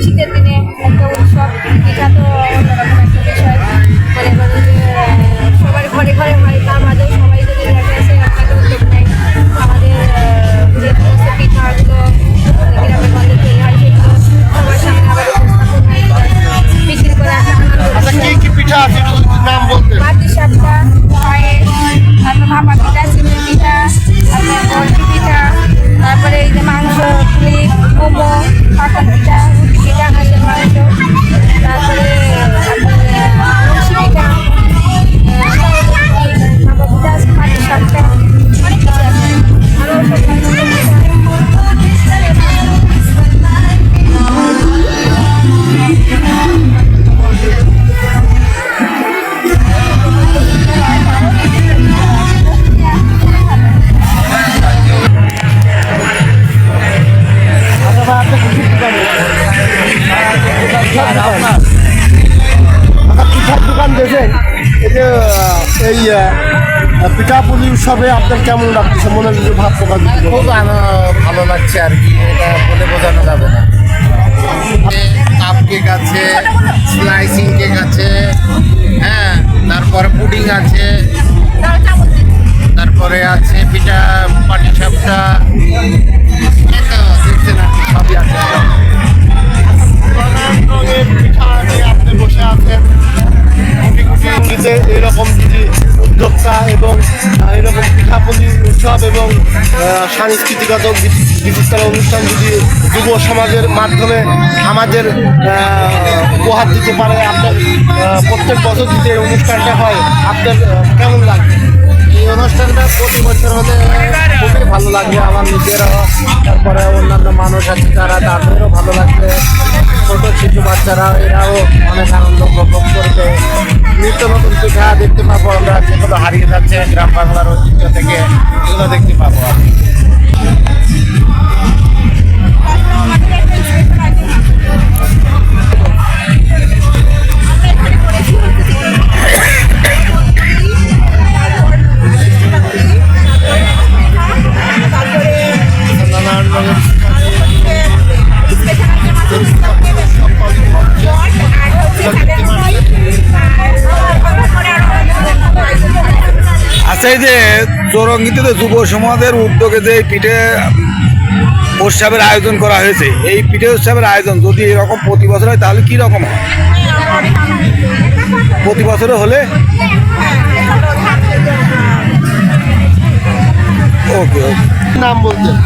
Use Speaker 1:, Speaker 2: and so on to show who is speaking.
Speaker 1: শীতের দিনে একটা উৎসব, পিঠা তো অন্যরকম একটা বিষয়। মনে করি যে সবার ঘরে ঘরে হয়, তার মাঝেও সবাই যদি দেখা এসে একটা উদ্যোগ নেয়, আমাদের যে সমস্ত পিঠাগুলো গ্রামে গঞ্জে তৈরি হয় সেগুলো সবার সামনে আবার উপস্থাপন হয়, বিক্রি করে একটা
Speaker 2: আচ্ছা, কি কি পিঠা আছে একটু যদি নাম বলতেন?
Speaker 1: মাটি সাপটা, পায়েস, তারপর ভাপা পিঠা, চিংড়ি পিঠা, তারপর বরফি পিঠা, তারপরে এই যে মাংস, পুলি, মোমো, পাকা পিঠা, রুটি পিঠা, হাঁসের মাংস, তারপরে লুচি পিঠা, ভাপা পিঠা, মাটি সাপটা, অনেক কিছু আছে। আরও সব
Speaker 2: পিঠার দোকান দেখেন, এই যে পিঠাপুলি উৎসবে আপনার কেমন লাগছে, মনে কিছু ভাব প্রকাশ দিতে
Speaker 3: খুব ভালো লাগছে আর কি, এটা বলে বোঝানো যাবে না। কাপ কেক আছে, স্লাইসিং কেক আছে, হ্যাঁ, তারপরে পুডিং আছে, তারপরে আছে পিঠা, পাটি সাপটা, দেখছেন আপনি সবই আছে।
Speaker 2: নানান রঙের পিঠা নিয়ে আপনি বসে আছেন, কোটি কোটি ইঙ্গিতে এরকম যদি উদ্যোক্তা এবং এরকম পিঠাপুলি উৎসব এবং সাংস্কৃতিকত বিচিত্র অনুষ্ঠান যদি যুব সমাজের মাধ্যমে আমাদের উপহার দিতে পারে, আপনার প্রত্যেক বছর যদি এই অনুষ্ঠানটা হয় আপনার কেমন লাগবে?
Speaker 3: এই অনুষ্ঠানটা প্রতি বছর হলে খুবই ভালো লাগবে আমার নিজেরও, তারপরে অন্যান্য মানুষ আছে যারা তাদেরও ভালো লাগবে, ছোটো শিশু বাচ্চারা এরাও অনেক আনন্দ উপভোগ করবে। নিত্য নতুন পিঠা দেখতে পাবো আমরা, যেগুলো হারিয়ে যাচ্ছে গ্রাম বাংলার ঐতিহ্য থেকে, এগুলো দেখতে পাবো আর কি।
Speaker 2: নানান রঙের
Speaker 4: আচ্ছা, এই যে চৌরঙ্গীতে যুব সমাজের উদ্যোগে যে পিঠে উৎসবের আয়োজন করা হয়েছে, এই পিঠে উৎসবের আয়োজন যদি এরকম প্রতি বছর হয় তাহলে কি রকম হয়? প্রতি বছরে হলে ওকে ওকে
Speaker 2: নাম বলতেন?